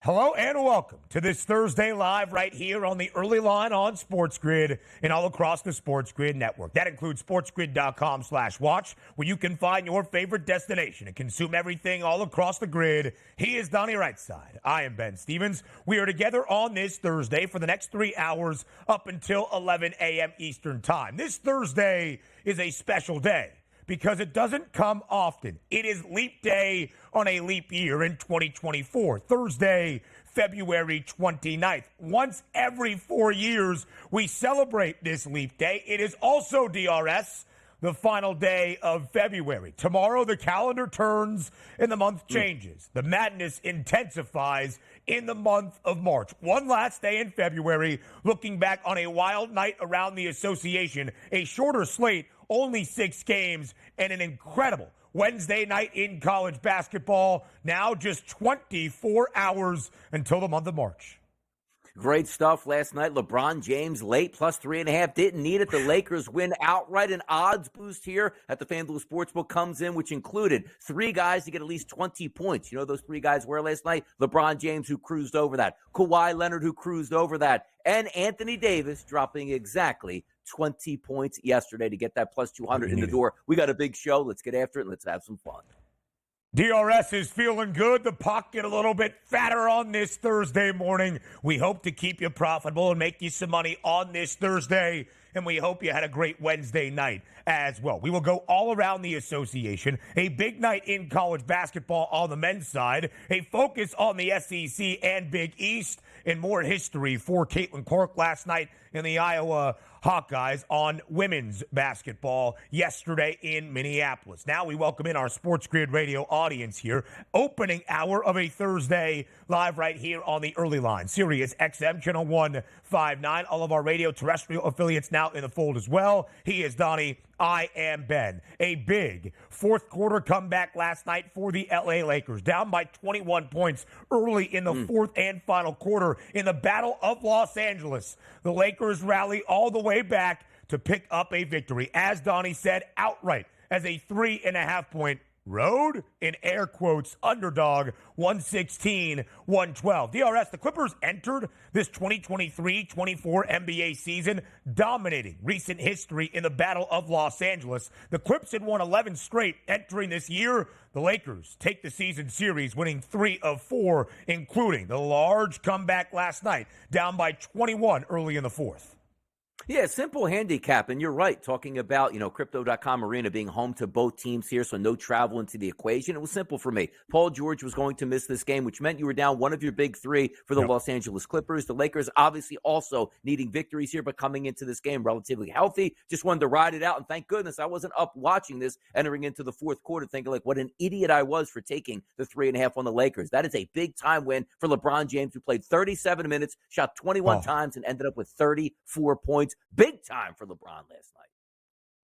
Hello and welcome to this Thursday Live right here on the early line on SportsGrid and all across the SportsGrid network. That includes sportsgrid.com/watch, where you can find your favorite destination and consume everything all across the grid. He is Donnie Rightside. I am Ben Stevens. We are together on this Thursday for the next 3 hours up until 11 a.m. Eastern Time. This Thursday is a special day because it doesn't come often. It is leap day on a leap year in 2024, Thursday, February 29th. Once every 4 years, we celebrate this leap day. It is also, DRS, the final day of February. Tomorrow, the calendar turns and the month changes. The madness intensifies in the month of March. One last day in February, looking back on a wild night around the association, a shorter slate, only 6 games, and an incredible Wednesday night in college basketball. Now just 24 hours until the month of March. Great stuff last night. LeBron James late, plus 3.5. Didn't need it. The Lakers win outright. An odds boost here at the FanDuel Sportsbook comes in, which included 3 guys to get at least 20 points. You know those 3 guys were last night? LeBron James, who cruised over that. Kawhi Leonard, who cruised over that. And Anthony Davis dropping exactly 20 points yesterday to get that plus 200 in the door. We got a big show. Let's get after it and let's have some fun. DRS is feeling good. The pocket a little bit fatter on this Thursday morning. We hope to keep you profitable and make you some money on this Thursday. And we hope you had a great Wednesday night as well. We will go all around the association. A big night in college basketball on the men's side. A focus on the SEC and Big East. And more history for Caitlin Clark last night in the Iowa Hawkeyes on women's basketball yesterday in Minneapolis. Now we welcome in our SportsGrid radio audience here. Opening hour of a Thursday live right here on the early line. Sirius XM Channel 159. All of our radio terrestrial affiliates now in the fold as well. He is Donnie. I am Ben. A big fourth quarter comeback last night for the LA Lakers. Down by 21 points early in the fourth and final quarter in the Battle of Los Angeles. The Lakers rally all the way back to pick up a victory. As Donnie said, outright as a 3.5-point road, in air quotes, underdog, 116-112. DRS, the Clippers entered this 2023-24 NBA season dominating recent history in the Battle of Los Angeles. The Clips had won 11 straight entering this year. The Lakers take the season series, winning 3 of 4, including the large comeback last night, down by 21 early in the fourth. Yeah, simple handicap, and you're right, talking about, Crypto.com Arena being home to both teams here, so no travel into the equation. It was simple for me. Paul George was going to miss this game, which meant you were down one of your big 3 for the Los Angeles Clippers. The Lakers obviously also needing victories here, but coming into this game relatively healthy. Just wanted to ride it out, and thank goodness I wasn't up watching this entering into the fourth quarter thinking like what an idiot I was for taking the 3.5 on the Lakers. That is a big-time win for LeBron James, who played 37 minutes, shot 21 times, and ended up with 34 points. Big time for LeBron last night.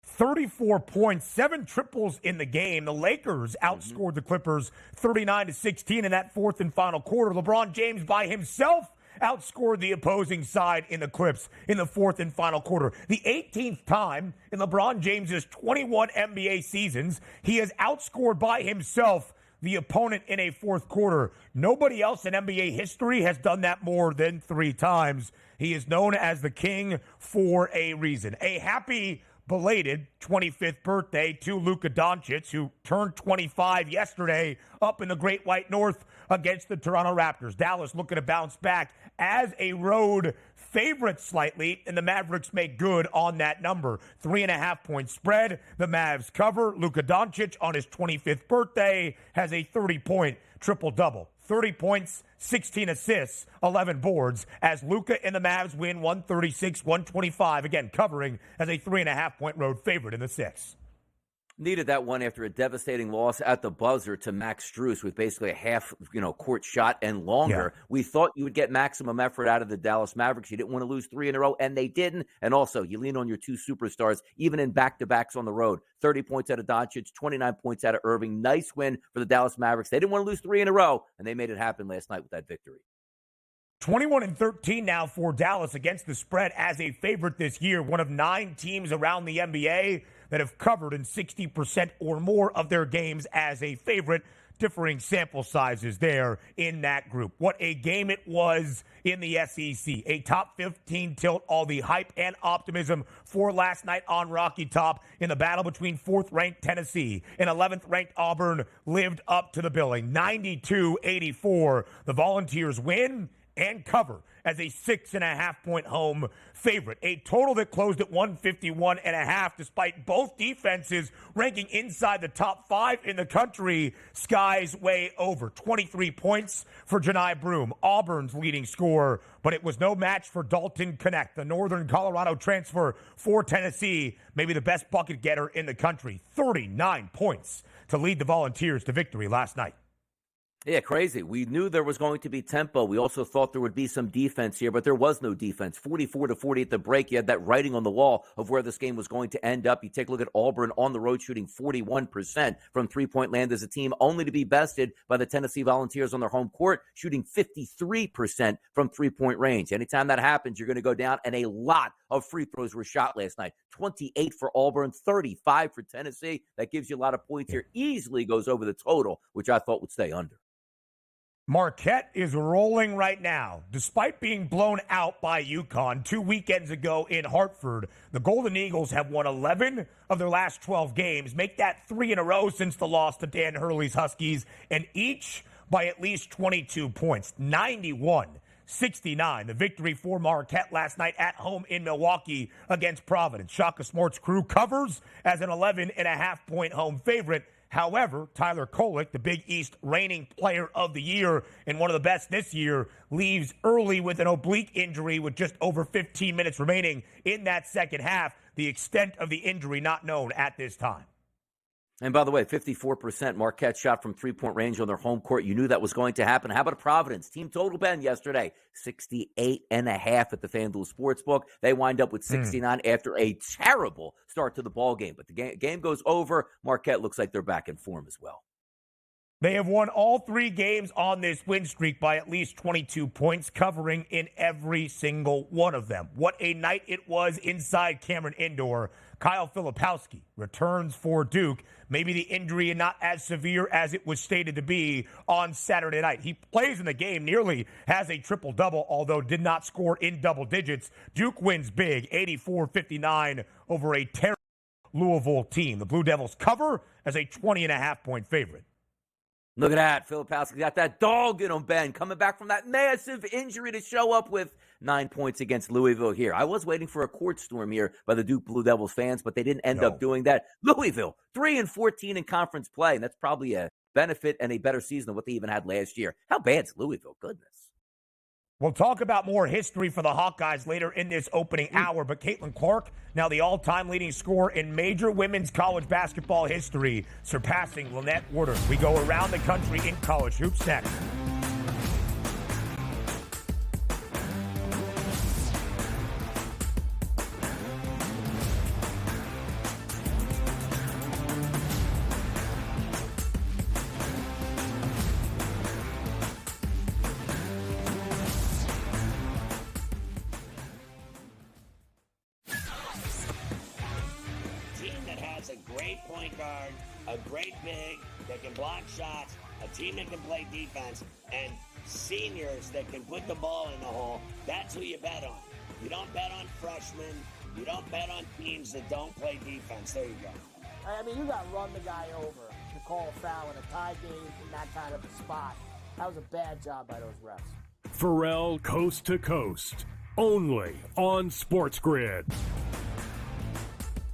34 points, 7 triples in the game. The Lakers outscored the Clippers 39-16 in that fourth and final quarter. LeBron James by himself outscored the opposing side in the Clips in the fourth and final quarter. The 18th time in LeBron James's 21 NBA seasons, he has outscored by himself the opponent in a fourth quarter. Nobody else in NBA history has done that more than 3 times. He is known as the king for a reason. A happy belated 25th birthday to Luka Doncic, who turned 25 yesterday up in the Great White North against the Toronto Raptors. Dallas looking to bounce back as a road favorite slightly, and the Mavericks make good on that number. 3.5-point spread. The Mavs cover. Luka Doncic on his 25th birthday has a 30-point triple-double. 30 points, 16 assists, 11 boards, as Luka and the Mavs win 136-125, again covering as a 3.5-point road favorite in the 6. Needed that one after a devastating loss at the buzzer to Max Strus with basically a half, court shot and longer. Yeah. We thought you would get maximum effort out of the Dallas Mavericks. You didn't want to lose 3 in a row, and they didn't. And also, you lean on your 2 superstars, even in back-to-backs on the road. 30 points out of Doncic, 29 points out of Irving. Nice win for the Dallas Mavericks. They didn't want to lose 3 in a row, and they made it happen last night with that victory. 21-13 now for Dallas against the spread as a favorite this year. One of 9 teams around the NBA that have covered in 60% or more of their games as a favorite. differing sample sizes there in that group. What a game it was in the SEC. A top 15 tilt, all the hype and optimism for last night on Rocky Top in the battle between 4th-ranked Tennessee and 11th-ranked Auburn lived up to the billing. 92-84. The Volunteers win and cover as a 6.5-point home favorite. A total that closed at 151.5, despite both defenses ranking inside the top 5 in the country. Skies way over. 23 points for Janai Broome, Auburn's leading scorer, but it was no match for Dalton Knecht, the Northern Colorado transfer for Tennessee, maybe the best bucket getter in the country. 39 points to lead the Volunteers to victory last night. Yeah, crazy. We knew there was going to be tempo. We also thought there would be some defense here, but there was no defense. 44-40 at the break. You had that writing on the wall of where this game was going to end up. You take a look at Auburn on the road shooting 41% from three-point land as a team, only to be bested by the Tennessee Volunteers on their home court, shooting 53% from three-point range. Anytime that happens, you're going to go down, and a lot of free throws were shot last night. 28 for Auburn, 35 for Tennessee. That gives you a lot of points here. Easily goes over the total, which I thought would stay under. Marquette is rolling right now. Despite being blown out by UConn 2 weekends ago in Hartford, the Golden Eagles have won 11 of their last 12 games, make that 3 in a row since the loss to Dan Hurley's Huskies, and each by at least 22 points. 91-69, the victory for Marquette last night at home in Milwaukee against Providence. Shaka Smart's crew covers as an 11.5-point home favorite. However, Tyler Kolek, the Big East reigning player of the year and one of the best this year, leaves early with an oblique injury with just over 15 minutes remaining in that second half. The extent of the injury not known at this time. And by the way, 54% Marquette shot from three-point range on their home court. You knew that was going to happen. How about Providence? Team total, Ben, yesterday, 68.5 at the FanDuel Sportsbook. They wind up with 69 after a terrible start to the ball game. But the game goes over. Marquette looks like they're back in form as well. They have won all 3 games on this win streak by at least 22 points, covering in every single one of them. What a night it was inside Cameron Indoor. Kyle Filipowski returns for Duke. Maybe the injury not as severe as it was stated to be on Saturday night. He plays in the game, nearly has a triple-double, although did not score in double digits. Duke wins big, 84-59 over a terrible Louisville team. The Blue Devils cover as a 20.5-point favorite. Look at that. Filipowski got that dog in him, Ben, coming back from that massive injury to show up with 9 points against Louisville here. I was waiting for a court storm here by the Duke Blue Devils fans, but they didn't end up doing that. Louisville, 3-14 in conference play, and that's probably a benefit and a better season than what they even had last year. How bad's Louisville? Goodness. We'll talk about more history for the Hawkeyes later in this opening hour, but Caitlin Clark, now the all-time leading scorer in major women's college basketball history, surpassing Lynette Warder. We go around the country in college hoops next. A great big that can block shots, a team that can play defense, and seniors that can put the ball in the hole. That's who you bet on. You don't bet on freshmen. You don't bet on teams that don't play defense. There you go. I mean, you got to run the guy over to call a foul in a tie game in that kind of a spot. That was a bad job by those refs. Pharrell Coast to Coast, only on SportsGrid.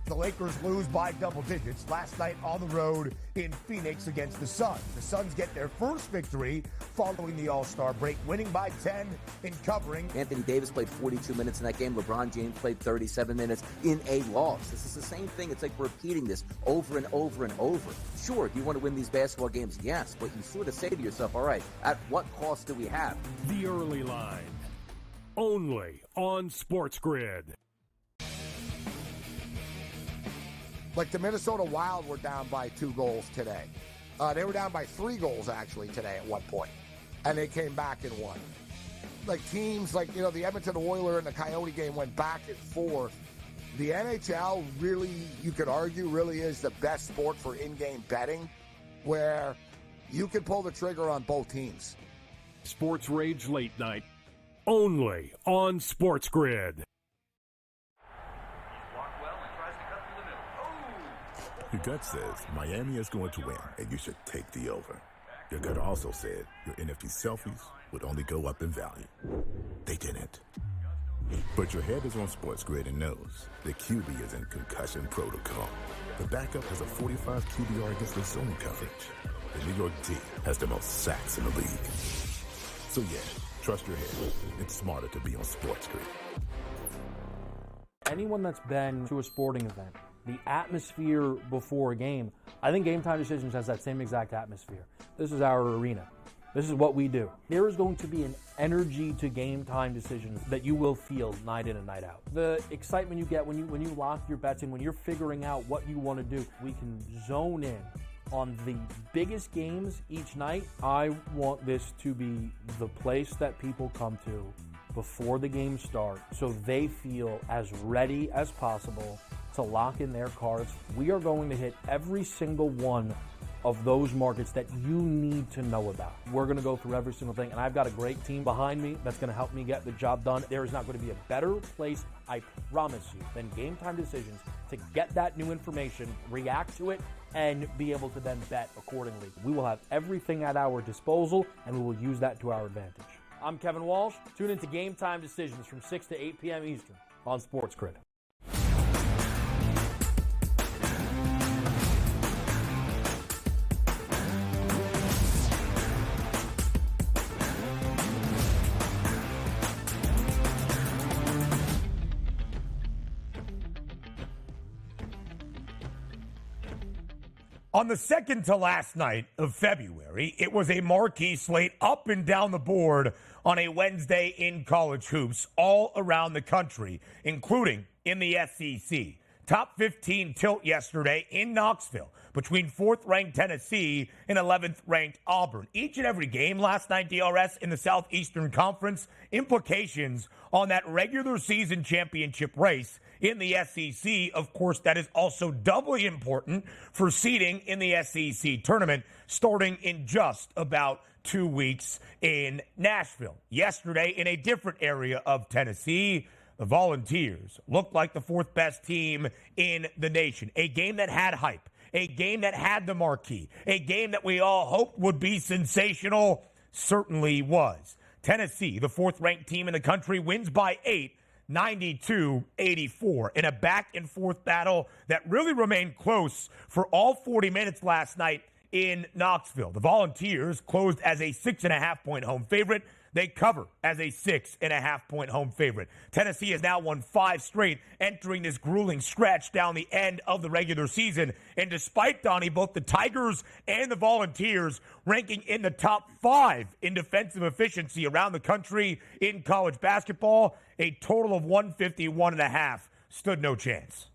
The Lakers lose by double digits last night on the road in Phoenix against the Suns. The Suns get their first victory following the All-Star break, winning by 10 and covering. Anthony Davis played 42 minutes in that game. LeBron James played 37 minutes in a loss. This is the same thing. It's like repeating this over and over and over. Sure, do you want to win these basketball games? Yes, but you sort of say to yourself, all right, at what cost do we have? The Early Line, only on SportsGrid. Like the Minnesota Wild were down by 2 goals today. They were down by 3 goals, actually, today at one point. And they came back and won. Like teams like, the Edmonton Oilers and the Coyote game went back and forth. The NHL really, you could argue, really is the best sport for in-game betting, where you can pull the trigger on both teams. Sports Rage Late Night, only on SportsGrid. Your gut says Miami is going to win, and you should take the over. Your gut also said your NFT selfies would only go up in value. They didn't. But your head is on SportsGrid and knows the QB is in concussion protocol. The backup has a 45 QBR against the zone coverage. The New York D has the most sacks in the league. So yeah, trust your head. It's smarter to be on SportsGrid. Anyone that's been to a sporting event, the atmosphere before a game, I think Game Time Decisions has that same exact atmosphere. This is our arena. This is what we do. There is going to be an energy to Game Time Decisions that you will feel night in and night out. The excitement you get when you lock your bets in, when you're figuring out what you want to do, we can zone in on the biggest games each night. I want this to be the place that people come to before the games start so they feel as ready as possible to lock in their cards. We are going to hit every single one of those markets that you need to know about. We're going to go through every single thing, and I've got a great team behind me that's going to help me get the job done. There is not going to be a better place, I promise you, than Game Time Decisions to get that new information, react to it, and be able to then bet accordingly. We will have everything at our disposal, and we will use that to our advantage. I'm Kevin Walsh. Tune into Game Time Decisions from 6 to 8 p.m. Eastern on SportsGrid. On the second to last night of February, it was a marquee slate up and down the board on a Wednesday in college hoops all around the country, including in the SEC. Top 15 tilt yesterday in Knoxville between 4th-ranked Tennessee and 11th-ranked Auburn. Each and every game last night, DRS, in the Southeastern Conference, implications on that regular season championship race in the SEC. Of course, that is also doubly important for seeding in the SEC tournament starting in just about 2 weeks in Nashville. Yesterday, in a different area of Tennessee, the Volunteers looked like the 4th best team in the nation. A game that had hype, a game that had the marquee, a game that we all hoped would be sensational, certainly was. Tennessee, the 4th-ranked team in the country, wins by 8, 92-84, in a back-and-forth battle that really remained close for all 40 minutes last night in Knoxville. The Volunteers closed as a 6.5-point home favorite. They cover as a 6.5-point home favorite. Tennessee has now won 5 straight, entering this grueling stretch down the end of the regular season. And despite, Donnie, both the Tigers and the Volunteers ranking in the top 5 in defensive efficiency around the country in college basketball, a total of 151.5 stood no chance.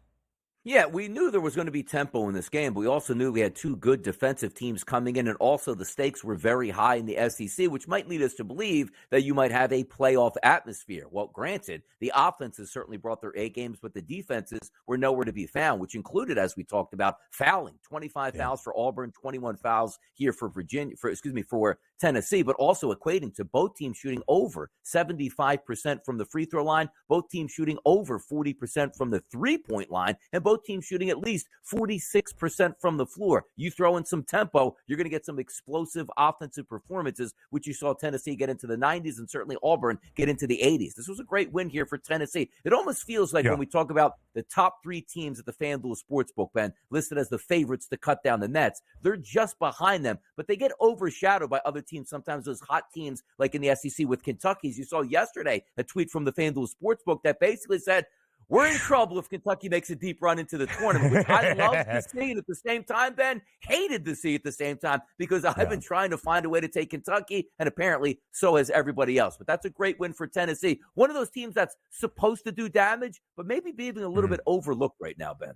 Yeah, we knew there was going to be tempo in this game, but we also knew we had 2 good defensive teams coming in, and also the stakes were very high in the SEC, which might lead us to believe that you might have a playoff atmosphere. Well, granted, the offenses certainly brought their A games, but the defenses were nowhere to be found, which included, as we talked about, fouling. 25 fouls for Auburn, 21 fouls here for for Tennessee, but also equating to both teams shooting over 75% from the free throw line, both teams shooting over 40% from the three-point line, and both teams shooting at least 46% from the floor. You throw in some tempo, you're going to get some explosive offensive performances, which you saw Tennessee get into the 90s and certainly Auburn get into the 80s. This was a great win here for Tennessee. It almost feels like when we talk about the top 3 teams at the FanDuel Sportsbook, Ben, listed as the favorites to cut down the nets, they're just behind them, but they get overshadowed by other teams, sometimes those hot teams like in the SEC with Kentucky's. You saw yesterday a tweet from the FanDuel Sportsbook that basically said, we're in trouble if Kentucky makes a deep run into the tournament, which I love to see, and at the same time, Ben, hated to see at the same time, because I've been trying to find a way to take Kentucky, and apparently so has everybody else. But that's a great win for Tennessee. One of those teams that's supposed to do damage, but maybe being a little bit overlooked right now, Ben.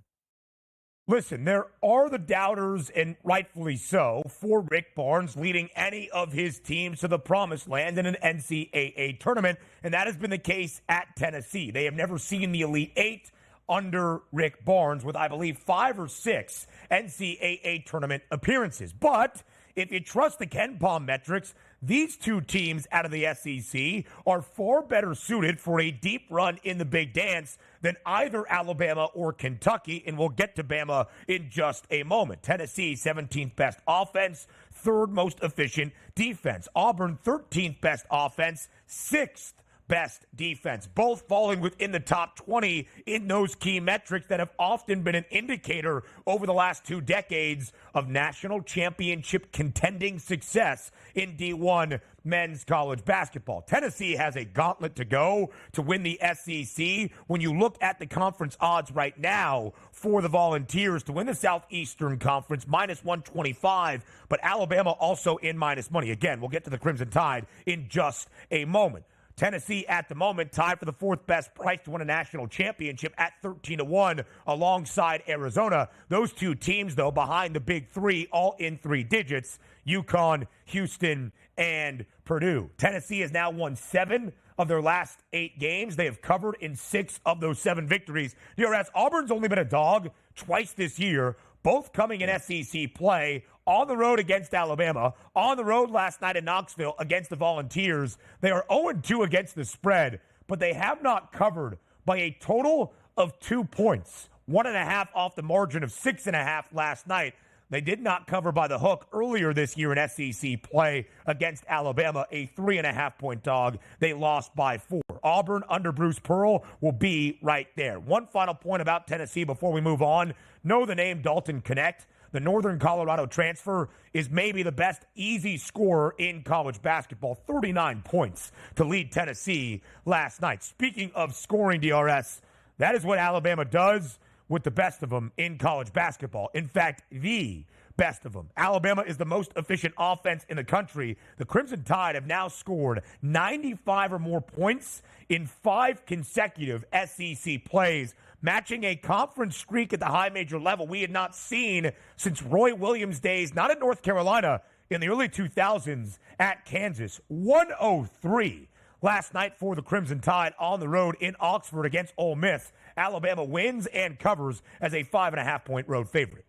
Listen, there are the doubters, and rightfully so, for Rick Barnes leading any of his teams to the promised land in an NCAA tournament, and that has been the case at Tennessee. They have never seen the Elite Eight under Rick Barnes with, I believe, 5 or 6 NCAA tournament appearances. But if you trust the Ken Palm metrics, these two teams out of the SEC are far better suited for a deep run in the big dance than either Alabama or Kentucky, and we'll get to Bama in just a moment. Tennessee, 17th best offense, third most efficient defense. Auburn, 13th best offense, sixth best defense, both falling within the top 20 in those key metrics that have often been an indicator over the last 2 decades of national championship contending success in D1 men's college basketball. Tennessee has a gauntlet to go to win the SEC. When you look at the conference odds right now for the Volunteers to win the Southeastern Conference, minus 125, but Alabama also in minus money. Again, we'll get to the Crimson Tide in just a moment. Tennessee at the moment tied for the 4th best price to win a national championship at 13-1 alongside Arizona. Those two teams, though, behind the big three, all in 3 digits, UConn, Houston, and Purdue. Tennessee has now won 7 of their last 8 games. They have covered in 6 of those 7 victories. DRS, Auburn's only been a dog twice this year, both coming in SEC play. On the road against Alabama, on the road last night in Knoxville against the Volunteers. They are 0-2 against the spread, but they have not covered by a total of 2 points. 1.5 off the margin of 6.5 last night. They did not cover by the hook earlier this year in SEC play against Alabama, a 3.5-point dog. They lost by 4. Auburn under Bruce Pearl will be right there. One final point about Tennessee before we move on. Know the name Dalton Knecht. The Northern Colorado transfer is maybe the best easy scorer in college basketball. 39 points to lead Tennessee last night. Speaking of scoring, DRS, that is what Alabama does with the best of them in college basketball. In fact, the best of them. Alabama is the most efficient offense in the country. The Crimson Tide have now scored 95 or more points in 5 consecutive SEC plays, matching a conference streak at the high major level we had not seen since Roy Williams' days, not at North Carolina, in the early 2000s at Kansas. 103 last night for the Crimson Tide on the road in Oxford against Ole Miss. Alabama wins and covers as a 5.5-point road favorite.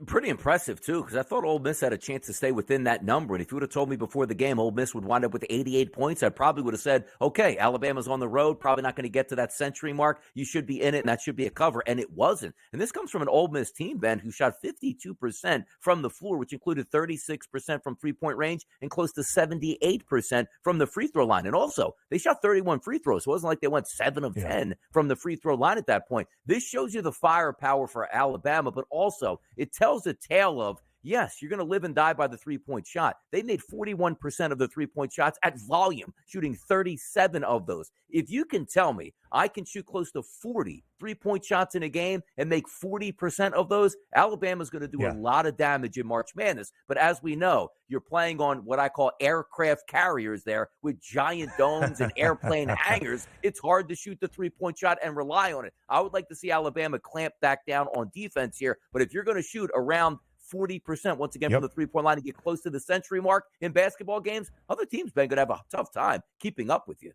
Pretty impressive, too, because I thought Ole Miss had a chance to stay within that number. And if you would have told me before the game Ole Miss would wind up with 88 points, I probably would have said, okay, Alabama's on the road, probably not going to get to that century mark. You should be in it, and that should be a cover. And it wasn't. And this comes from an Ole Miss team, Ben, who shot 52% from the floor, which included 36% from three-point range and close to 78% from the free throw line. And also, they shot 31 free throws. So it wasn't like they went 7 of 10 from the free throw line at that point. This shows you the firepower for Alabama, but also it tells a tale of, yes, you're going to live and die by the three-point shot. They made 41% of the three-point shots at volume, shooting 37 of those. If you can tell me I can shoot close to 40 three-point shots in a game and make 40% of those, Alabama's going to do a lot of damage in March Madness. But as we know, you're playing on what I call aircraft carriers there with giant domes and airplane hangars. It's hard to shoot the three-point shot and rely on it. I would like to see Alabama clamp back down on defense here. But if you're going to shoot around 40% once again from the three-point line to get close to the century mark in basketball games, other teams, Ben, going to have a tough time keeping up with you.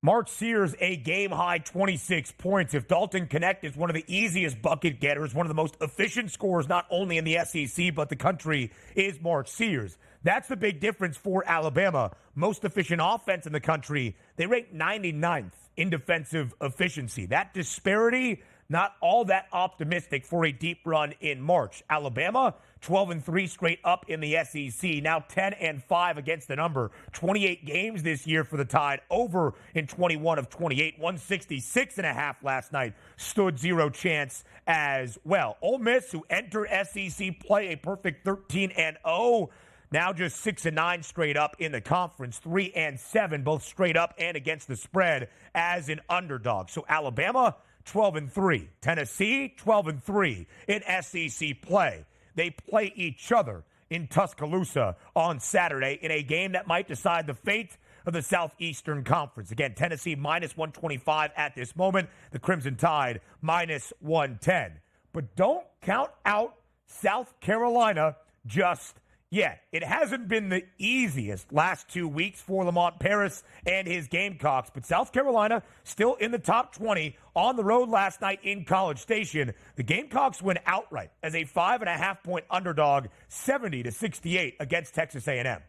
Mark Sears, a game-high 26 points. If Dalton Knecht is one of the easiest bucket getters, one of the most efficient scorers, not only in the SEC, but the country, is Mark Sears. That's the big difference for Alabama. Most efficient offense in the country, they rank 99th in defensive efficiency. That disparity, not all that optimistic for a deep run in March. Alabama, 12-3 straight up in the SEC, now 10-5 against the number. 28 games this year for the Tide, over in 21 of 28. 166.5 last night, stood 0 chance as well. Ole Miss, who entered SEC play a perfect 13-0, now just 6-9 straight up in the conference, 3-7, both straight up and against the spread as an underdog. So Alabama, 12-3. Tennessee, 12-3 in SEC play. They play each other in Tuscaloosa on Saturday in a game that might decide the fate of the Southeastern Conference. Again, Tennessee minus 125 at this moment. The Crimson Tide minus 110. But don't count out South Carolina just Yeah, it hasn't been the easiest last 2 weeks for Lamont Paris and his Gamecocks, but South Carolina still in the top 20 on the road last night in College Station. The Gamecocks win outright as a 5.5-point underdog, 70-68 against Texas A&M.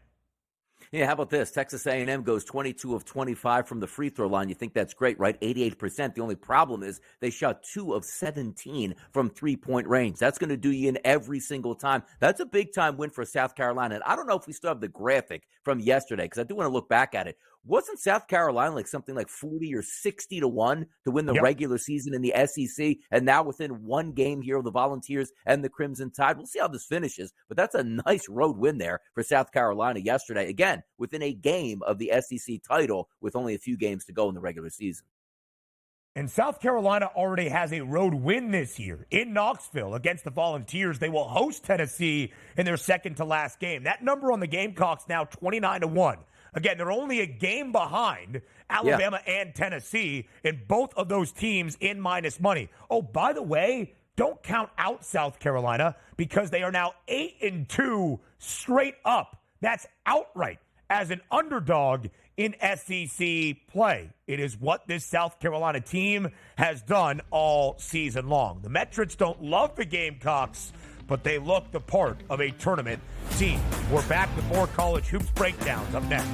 Yeah, how about this? Texas A&M goes 22 of 25 from the free throw line. You think that's great, right? 88%. The only problem is they shot 2 of 17 from three-point range. That's going to do you in every single time. That's a big-time win for South Carolina. And I don't know if we still have the graphic from yesterday because I do want to look back at it. Wasn't South Carolina like something like 40 or 60 to 1 to win the regular season in the SEC? And now within one game here of the Volunteers and the Crimson Tide, we'll see how this finishes. But that's a nice road win there for South Carolina yesterday. Again, within a game of the SEC title with only a few games to go in the regular season. And South Carolina already has a road win this year in Knoxville against the Volunteers. They will host Tennessee in their second to last game. That number on the Gamecocks now 29-1. Again, they're only a game behind Alabama and Tennessee, and both of those teams in minus money. Oh, by the way, don't count out South Carolina because they are now 8-2 straight up. That's outright as an underdog in SEC play. It is what this South Carolina team has done all season long. The metrics don't love the Gamecocks, but they look the part of a tournament team. We're back with more college hoops breakdowns up next.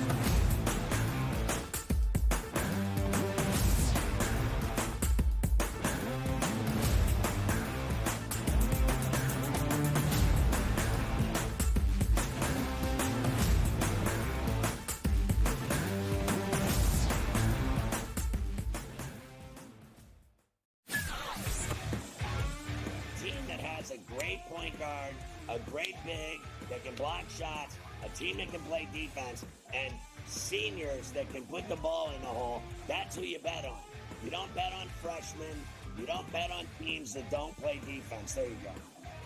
A great big that can block shots, a team that can play defense, and seniors that can put the ball in the hole. That's who you bet on. You don't bet on freshmen. You don't bet on teams that don't play defense. There you go.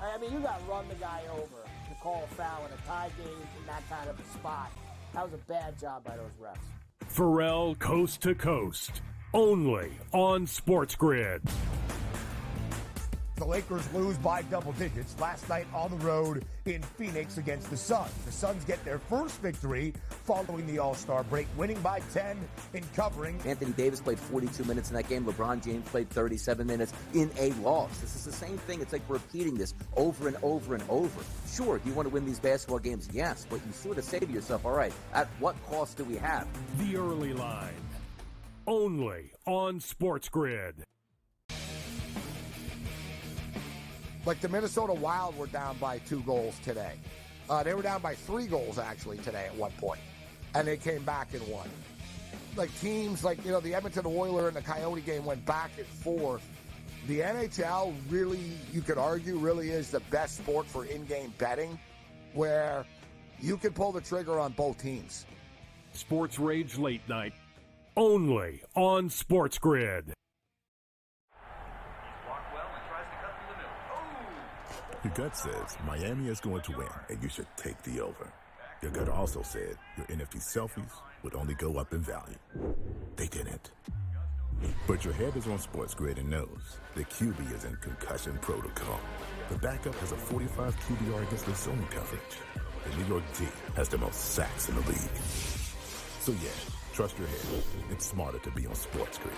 I mean, you got to run the guy over to call a foul in a tie game in that kind of a spot. That was a bad job by those refs. Pharrell Coast to Coast, only on SportsGrid. The Lakers lose by double digits last night on the road in Phoenix against the Suns. The Suns get their first victory following the All-Star break, winning by 10 in covering. Anthony Davis played 42 minutes in that game. LeBron James played 37 minutes in a loss. This is the same thing. It's like repeating this over and over and over. Sure, do you want to win these basketball games? Yes, but you sort of say to yourself, all right, at what cost do we have? The early line, only on SportsGrid. Like the Minnesota Wild were down by 2 goals today. They were down by 3 goals, actually, today at one point. And they came back and won. Like teams like, the Edmonton Oilers and the Coyote game went back and forth. The NHL really, you could argue, really is the best sport for in-game betting where you can pull the trigger on both teams. Sports Rage Late Night, only on SportsGrid. Your gut says Miami is going to win, and you should take the over. Your gut also said your NFT selfies would only go up in value. They didn't. But your head is on SportsGrid and knows the QB is in concussion protocol. The backup has a 45 QBR against the zone coverage. The New York D has the most sacks in the league. So yeah, trust your head. It's smarter to be on SportsGrid.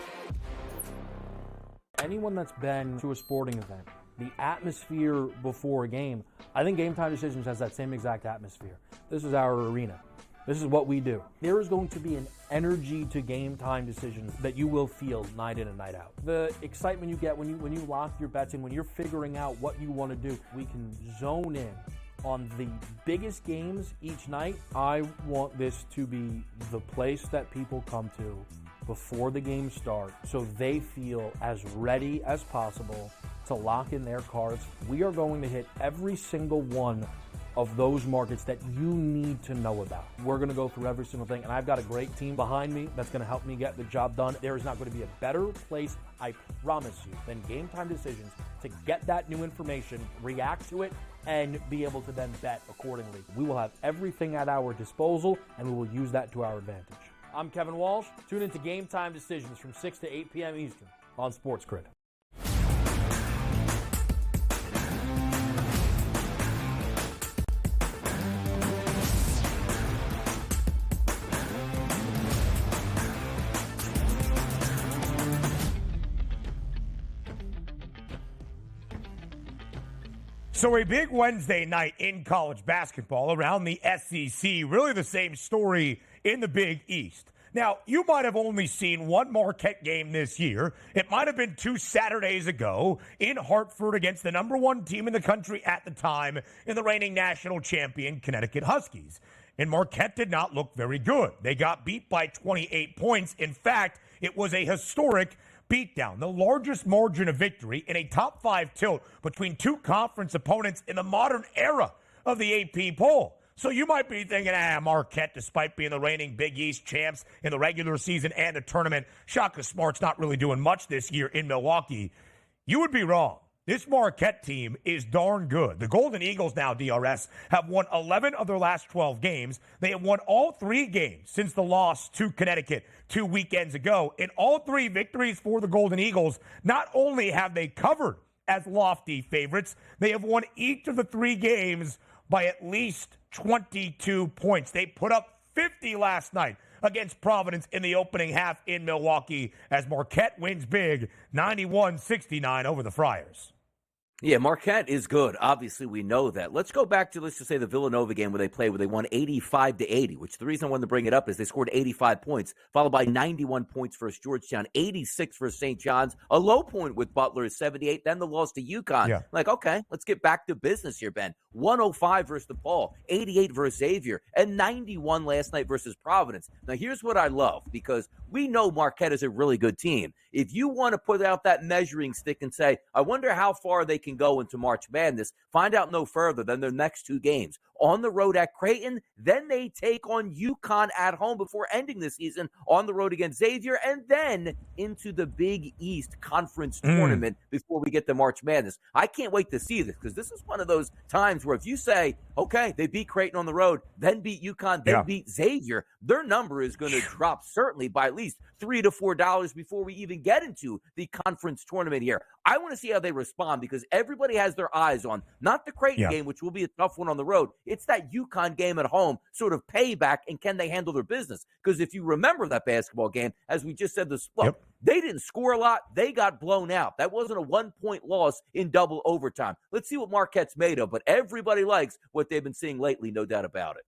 Anyone that's been to a sporting event, the atmosphere before a game, I think Game Time Decisions has that same exact atmosphere. This is our arena. This is what we do. There is going to be an energy to Game Time Decisions that you will feel night in and night out. The excitement you get when you lock your bets in, when you're figuring out what you want to do, we can zone in on the biggest games each night. I want this to be the place that people come to before the game starts so they feel as ready as possible to lock in their cards. We are going to hit every single one of those markets that you need to know about. We're going to go through every single thing, and I've got a great team behind me that's going to help me get the job done. There is not going to be a better place, I promise you, than Game Time Decisions to get that new information, react to it, and be able to then bet accordingly. We will have everything at our disposal, and we will use that to our advantage. I'm Kevin Walsh. Tune into Game Time Decisions from 6 to 8 p.m. Eastern on SportsGrid. So a big Wednesday night in college basketball around the SEC. Really the same story in the Big East. Now, you might have only seen one Marquette game this year. It might have been 2 Saturdays ago in Hartford against the number one team in the country at the time in the reigning national champion Connecticut Huskies. And Marquette did not look very good. They got beat by 28 points. In fact, it was a historic beatdown, the largest margin of victory in a top 5 tilt between two conference opponents in the modern era of the AP poll. So you might be thinking, Marquette, despite being the reigning Big East champs in the regular season and the tournament, Shaka Smart's not really doing much this year in Milwaukee. You would be wrong. This Marquette team is darn good. The Golden Eagles now, DRS, have won 11 of their last 12 games. They have won all 3 games since the loss to Connecticut 2 weekends ago. In all 3 victories for the Golden Eagles, not only have they covered as lofty favorites, they have won each of the 3 games by at least 22 points. They put up 50 last night against Providence in the opening half in Milwaukee as Marquette wins big, 91-69 over the Friars. Yeah, Marquette is good. Obviously, we know that. Let's go back to, let's just say, the Villanova game where they played, where they won 85-80, which the reason I wanted to bring it up is they scored 85 points, followed by 91 points versus Georgetown, 86 versus St. John's. A low point with Butler is 78, then the loss to UConn. Yeah. Like, okay, let's get back to business here, Ben. 105 versus DePaul, 88 versus Xavier, and 91 last night versus Providence. Now, here's what I love, because we know Marquette is a really good team. If you want to put out that measuring stick and say, I wonder how far they can go into March Madness, find out no further than their next 2 games. On the road at Creighton, then they take on UConn at home before ending the season on the road against Xavier, and then into the Big East Conference tournament before we get to March Madness. I can't wait to see this, because this is one of those times where if you say, okay, they beat Creighton on the road, then beat UConn, then beat Xavier, their number is going to drop certainly by at least $3 to $4 before we even get into the conference tournament here. I want to see how they respond, because everybody has their eyes on not the Creighton game, which will be a tough one on the road. It's that UConn game at home, sort of payback, and can they handle their business? Because if you remember that basketball game, as we just said, they didn't score a lot. They got blown out. That wasn't a 1-point loss in double overtime. Let's see what Marquette's made of, but everybody likes what they've been seeing lately, no doubt about it.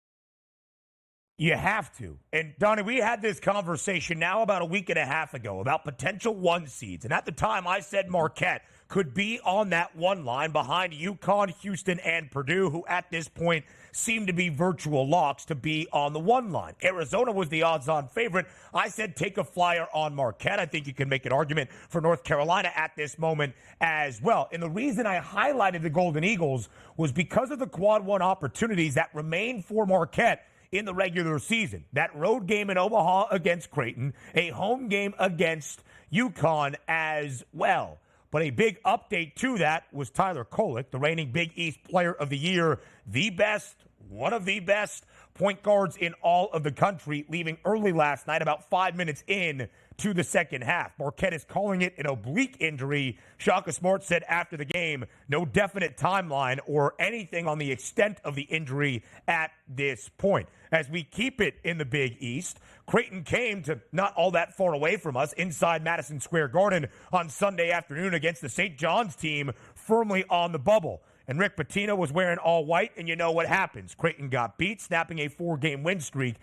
You have to. And, Donnie, we had this conversation now about a week and a half ago about potential 1 seeds. And at the time, I said Marquette could be on that 1 line behind UConn, Houston, and Purdue, who at this point seem to be virtual locks to be on the 1 line. Arizona was the odds-on favorite. I said take a flyer on Marquette. I think you can make an argument for North Carolina at this moment as well. And the reason I highlighted the Golden Eagles was because of the quad 1 opportunities that remain for Marquette in the regular season. That road game in Omaha against Creighton, a home game against UConn as well. But a big update to that was Tyler Kolek, the reigning Big East Player of the Year, the best, one of the best point guards in all of the country, leaving early last night, about 5 minutes in to the second half. Marquette is calling it an oblique injury. Shaka Smart said after the game, no definite timeline or anything on the extent of the injury at this point. As we keep it in the Big East, Creighton came to not all that far away from us inside Madison Square Garden on Sunday afternoon against the St. John's team firmly on the bubble. And Rick Pitino was wearing all white, and you know what happens. Creighton got beat, snapping a 4-game win streak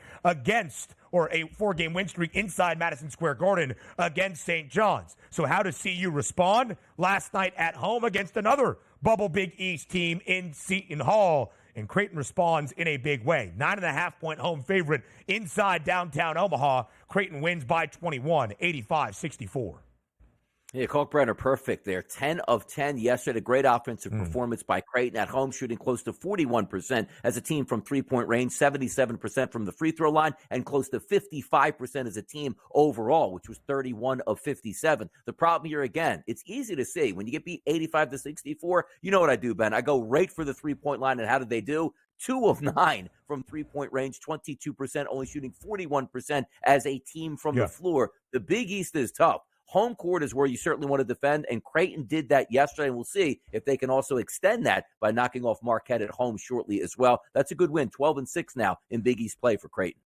inside Madison Square Garden against St. John's. So how does CU respond? Last night at home against another bubble Big East team in Seton Hall. And Creighton responds in a big way. 9.5-point home favorite inside downtown Omaha. Creighton wins by 21, 85-64. Yeah, Kalkbrenner, perfect there. 10 of 10 yesterday. Great offensive performance by Creighton at home, shooting close to 41% as a team from three-point range, 77% from the free throw line, and close to 55% as a team overall, which was 31 of 57. The problem here, again, it's easy to see. When you get beat 85-64, you know what I do, Ben. I go right for the three-point line, and how did they do? 2 of 9 from three-point range, 22%, only shooting 41% as a team from the floor. The Big East is tough. Home court is where you certainly want to defend, and Creighton did that yesterday, and we'll see if they can also extend that by knocking off Marquette at home shortly as well. That's a good win, 12-6 now in Big East play for Creighton.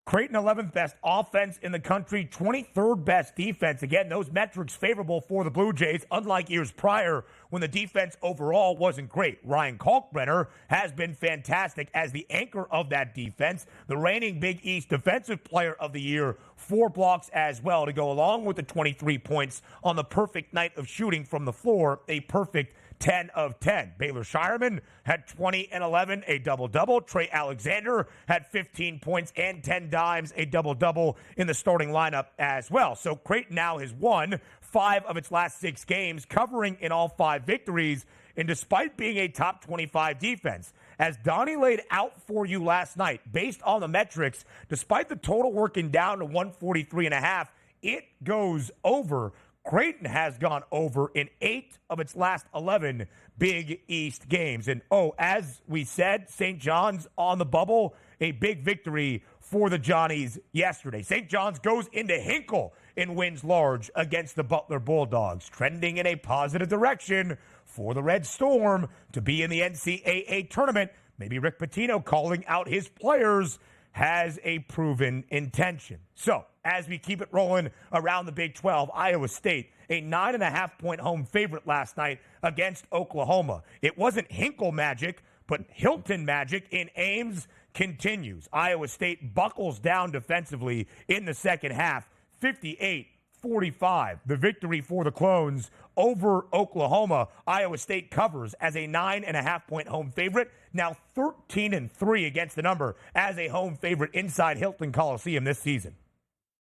Creighton 11th best offense in the country, 23rd best defense. Again, those metrics favorable for the Blue Jays, unlike years prior when the defense overall wasn't great. Ryan Kalkbrenner has been fantastic as the anchor of that defense. The reigning Big East Defensive Player of the Year, 4 blocks as well to go along with the 23 points on the perfect night of shooting from the floor, a perfect 10 of 10. Baylor Shireman had 20 and 11, a double-double. Trey Alexander had 15 points and 10 dimes, a double-double in the starting lineup as well. So Creighton now has won 5 of its last 6 games, covering in all 5 victories, and despite being a top 25 defense. As Donnie laid out for you last night, based on the metrics, despite the total working down to 143.5, it goes over. Creighton has gone over in 8 of its last 11 Big East games. And, as we said, St. John's on the bubble, a big victory for the Johnnies yesterday. St. John's goes into Hinkle and wins large against the Butler Bulldogs, trending in a positive direction for the Red Storm to be in the NCAA tournament. Maybe Rick Pitino calling out his players has a proven intention. So, as we keep it rolling around the Big 12, Iowa State, a 9.5-point home favorite last night against Oklahoma. It wasn't Hinkle magic, but Hilton magic in Ames continues. Iowa State buckles down defensively in the second half, 58-45. The victory for the Clones over Oklahoma. Iowa State covers as a 9.5-point home favorite, now 13-3 against the number as a home favorite inside Hilton Coliseum this season.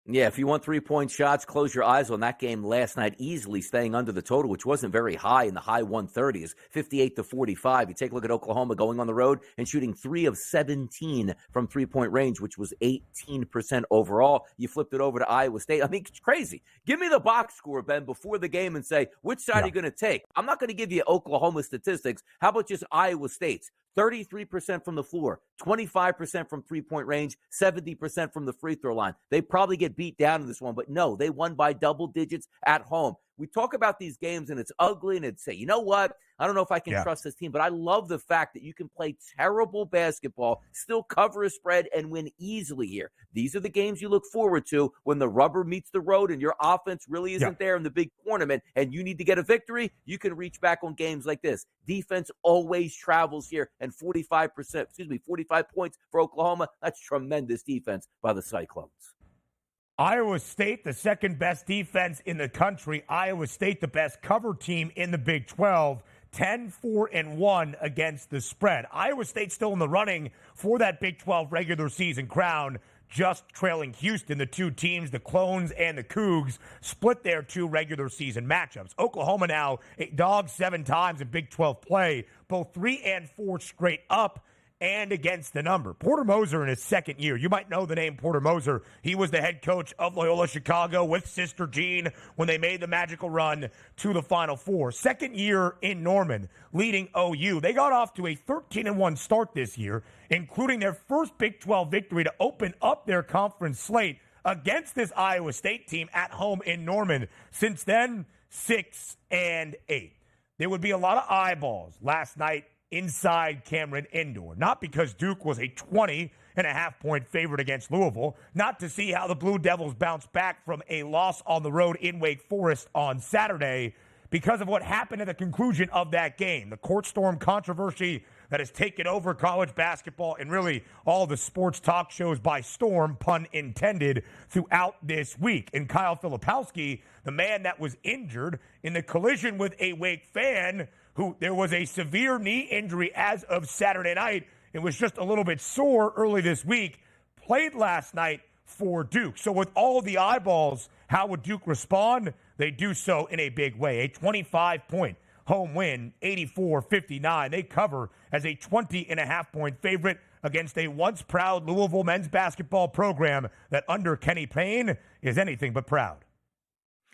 Yeah, if you want 3-point shots, close your eyes on that game last night, easily staying under the total, which wasn't very high in the high 130s, 58-45. You take a look at Oklahoma going on the road and shooting 3 of 17 from 3-point range, which was 18% overall. You flipped it over to Iowa State. I mean, it's crazy. Give me the box score, Ben, before the game and say, which side are you going to take? I'm not going to give you Oklahoma statistics. How about just Iowa State's? 33% from the floor, 25% from 3-point range, 70% from the free throw line. They probably get beat down in this one, but no, they won by double digits at home. We talk about these games and it's ugly and it's say, you know what? I don't know if I can trust this team, but I love the fact that you can play terrible basketball, still cover a spread and win easily here. These are the games you look forward to when the rubber meets the road and your offense really isn't there in the big tournament and you need to get a victory. You can reach back on games like this. Defense always travels here, and 45 points for Oklahoma. That's tremendous defense by the Cyclones. Iowa State, the second best defense in the country. Iowa State, the best cover team in the Big 12. 10-4-1 against the spread. Iowa State still in the running for that Big 12 regular season crown, just trailing Houston. The two teams, the Clones and the Cougs, split their 2 regular season matchups. Oklahoma now a dog 7 times in Big 12 play, both 3 and 4 straight up and against the number. Porter Moser in his second year. You might know the name Porter Moser. He was the head coach of Loyola Chicago with Sister Jean when they made the magical run to the Final Four. Second year in Norman, leading OU. They got off to a 13-1 start this year, including their first Big 12 victory to open up their conference slate against this Iowa State team at home in Norman. Since then, 6-8. There would be a lot of eyeballs last night inside Cameron Indoor. Not because Duke was a 20.5-point favorite against Louisville, not to see how the Blue Devils bounce back from a loss on the road in Wake Forest on Saturday, because of what happened at the conclusion of that game. The court storm controversy that has taken over college basketball and really all the sports talk shows by storm, pun intended, throughout this week. And Kyle Filipowski, the man that was injured in the collision with a Wake fan, who there was a severe knee injury as of Saturday night and was just a little bit sore early this week, played last night for Duke. So with all the eyeballs, how would Duke respond? They do so in a big way. A 25-point home win, 84-59. They cover as a 20.5-point favorite against a once proud Louisville men's basketball program that under Kenny Payne is anything but proud.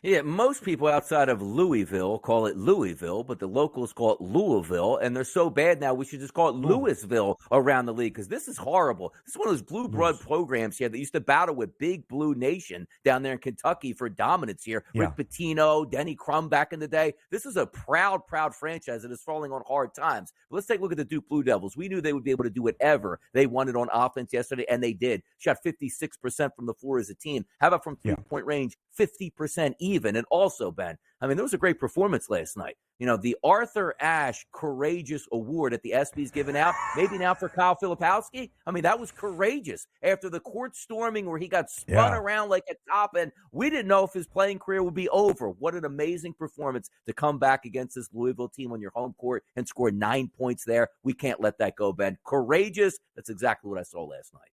Yeah, most people outside of Louisville call it Louisville, but the locals call it Louisville, and they're so bad now we should just call it Louisville around the league because this is horrible. This is one of those blue blood programs here that used to battle with Big Blue Nation down there in Kentucky for dominance here. Yeah. Rick Pitino, Denny Crum back in the day. This is a proud franchise that is falling on hard times. But let's take a look at the Duke Blue Devils. We knew they would be able to do whatever they wanted on offense yesterday, and they did. Shot 56% from the floor as a team. How about from three-point range? 50% even. And also, Ben, I mean, there was a great performance last night. You know, the Arthur Ashe Courageous Award at the ESPY's given out, maybe now for Kyle Filipowski. I mean, that was courageous after the court storming where he got spun around like a top, and we didn't know if his playing career would be over. What an amazing performance to come back against this Louisville team on your home court and score 9 points there. We can't let that go, Ben. Courageous. That's exactly what I saw last night.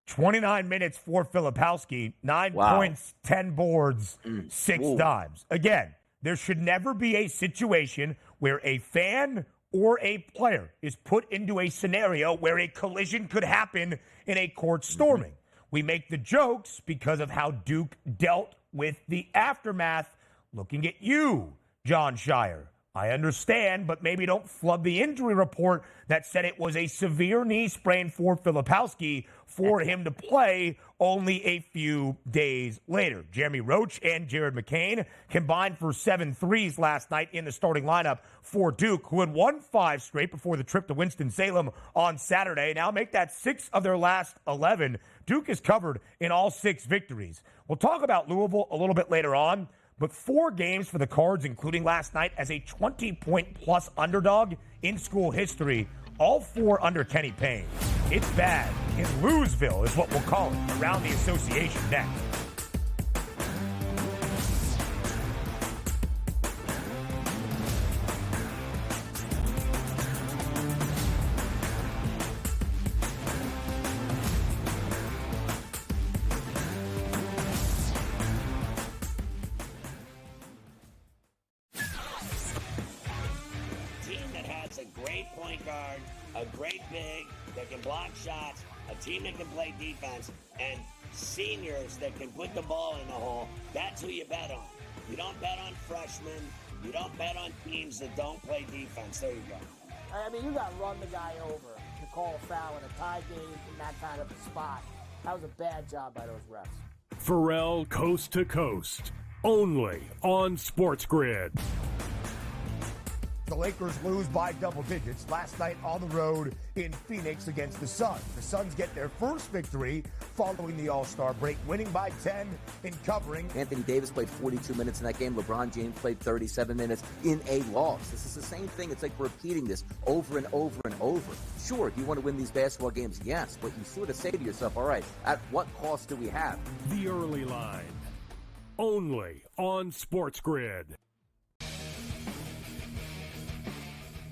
29 minutes for Filipowski, 9 points, 10 boards, 6 dimes. Again, there should never be a situation where a fan or a player is put into a scenario where a collision could happen in a court storming. We make the jokes because of how Duke dealt with the aftermath. Looking at you, John Shire. I understand, but maybe don't flood the injury report that said it was a severe knee sprain for Filipowski for him to play only a few days later. Jeremy Roach and Jared McCain combined for 7 threes last night in the starting lineup for Duke, who had won 5 straight before the trip to Winston-Salem on Saturday. Now make that 6 of their last 11. Duke is covered in all 6 victories. We'll talk about Louisville a little bit later on. But 4 games for the Cards, including last night as a 20-point-plus underdog in school history, all 4 under Kenny Payne. It's bad in Louisville is what we'll call it around the association next. A great big that can block shots, a team that can play defense, and seniors that can put the ball in the hole. That's who you bet on. You don't bet on freshmen. You don't bet on teams that don't play defense. There you go. I mean, you got to run the guy over to call a foul in a tie game in that kind of a spot. That was a bad job by those refs. Pharrell Coast to Coast, only on SportsGrid. The Lakers lose by double digits last night on the road in Phoenix against the Suns. The Suns get their first victory following the All-Star break, winning by 10 and covering. Anthony Davis played 42 minutes in that game. LeBron James played 37 minutes in a loss. This is the same thing. It's like repeating this over and over and over. Sure, do you want to win these basketball games? Yes, but you sort of say to yourself, all right, at what cost do we have? The Early Line, only on SportsGrid.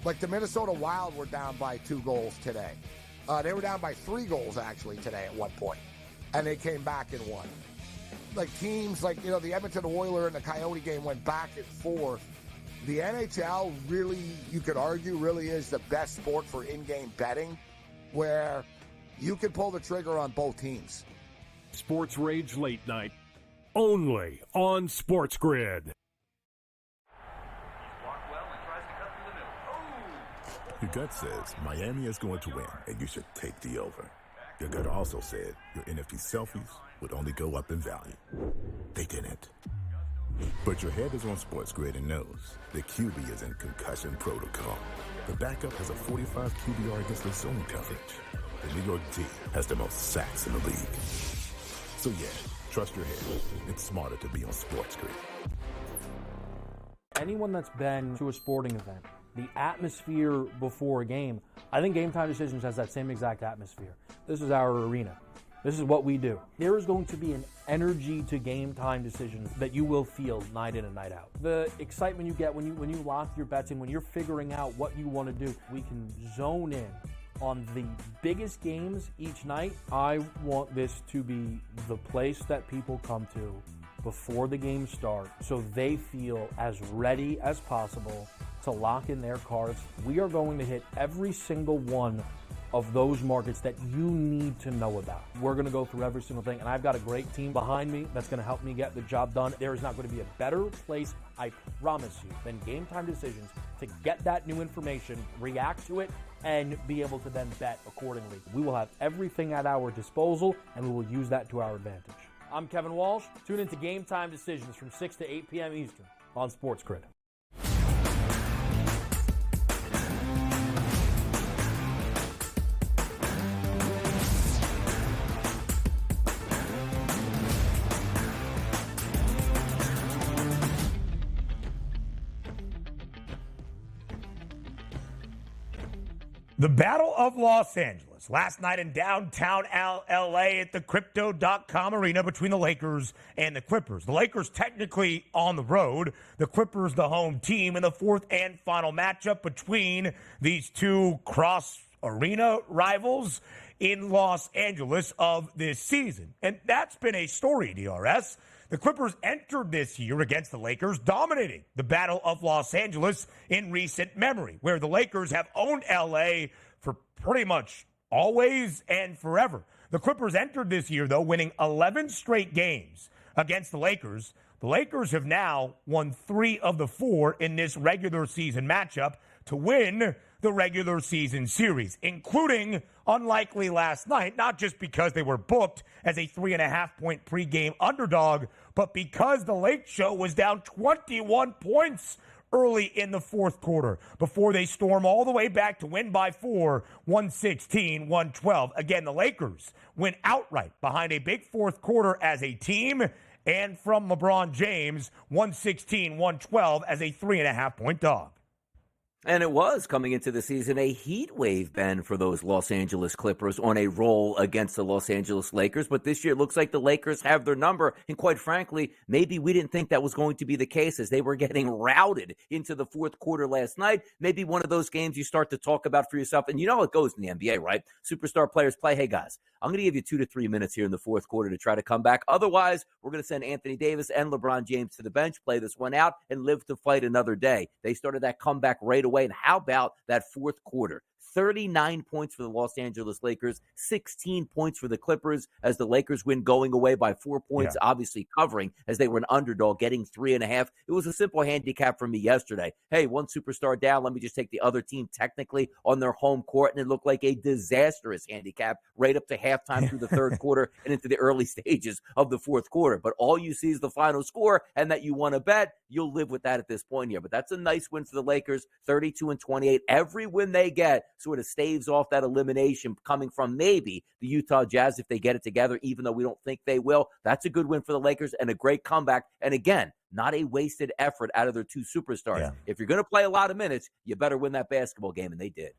Like the Minnesota Wild were down by 2 goals today. They were down by 3 goals, actually, today at one point. And they came back and won. Like teams like, the Edmonton Oilers and the Coyote game went back and forth. The NHL really, you could argue, really is the best sport for in-game betting where you can pull the trigger on both teams. Sports Rage Late Night, only on SportsGrid. Your gut says Miami is going to win, and you should take the over. Your gut also said your NFT selfies would only go up in value. They didn't. But your head is on SportsGrid and knows the QB is in concussion protocol. The backup has a 45 QBR against the zone coverage. The New York D has the most sacks in the league. So yeah, trust your head. It's smarter to be on SportsGrid. Anyone that's been to a sporting event, the atmosphere before a game, I think Game Time Decisions has that same exact atmosphere. This is our arena. This is what we do. There is going to be an energy to Game Time Decisions that you will feel night in and night out. The excitement you get when you lock your bets in, when you're figuring out what you want to do, we can zone in on the biggest games each night. I want this to be the place that people come to before the games start so they feel as ready as possible to lock in their cards. We are going to hit every single one of those markets that you need to know about. We're going to go through every single thing, and I've got a great team behind me that's going to help me get the job done. There is not going to be a better place, I promise you, than Game Time Decisions to get that new information, react to it, and be able to then bet accordingly. We will have everything at our disposal, and we will use that to our advantage. I'm Kevin Walsh. Tune into Game Time Decisions from 6 to 8 p.m. Eastern on SportsGrid. The Battle of Los Angeles last night in downtown LA at the Crypto.com arena between the Lakers and the Clippers. The Lakers technically on the road, the Clippers the home team in the fourth and final matchup between these two cross-arena rivals in Los Angeles of this season. And that's been a story, DRS. The Clippers entered this year against the Lakers, dominating the Battle of Los Angeles in recent memory, where the Lakers have owned LA for pretty much always and forever. The Clippers entered this year, though, winning 11 straight games against the Lakers. The Lakers have now won 3 of the 4 in this regular season matchup to win the regular season series, including unlikely last night, not just because they were booked as a 3.5-point pregame underdog, but because the Lake Show was down 21 points early in the fourth quarter before they storm all the way back to win by 4, 116-112. Again, the Lakers win outright behind a big fourth quarter as a team, and from LeBron James, 116-112 as a 3.5-point dog. And it was, coming into the season, a heat wave, Ben, for those Los Angeles Clippers on a roll against the Los Angeles Lakers. But this year, it looks like the Lakers have their number. And quite frankly, maybe we didn't think that was going to be the case as they were getting routed into the fourth quarter last night. Maybe one of those games you start to talk about for yourself. And you know how it goes in the NBA, right? Superstar players play, hey, guys, I'm going to give you 2 to 3 minutes here in the fourth quarter to try to come back. Otherwise, we're going to send Anthony Davis and LeBron James to the bench, play this one out, and live to fight another day. They started that comeback right away. And how about that fourth quarter? 39 points for the Los Angeles Lakers, 16 points for the Clippers as the Lakers win going away by 4 points, obviously covering as they were an underdog, getting 3.5. It was a simple handicap for me yesterday. Hey, one superstar down, let me just take the other team technically on their home court, and it looked like a disastrous handicap right up to halftime through the third quarter and into the early stages of the fourth quarter. But all you see is the final score and that you want to bet, you'll live with that at this point here. But that's a nice win for the Lakers, 32-28. Every win they get sort of staves off that elimination coming from maybe the Utah Jazz if they get it together, even though we don't think they will. That's a good win for the Lakers and a great comeback. And again, not a wasted effort out of their two superstars. Yeah. If you're going to play a lot of minutes, you better win that basketball game, and they did.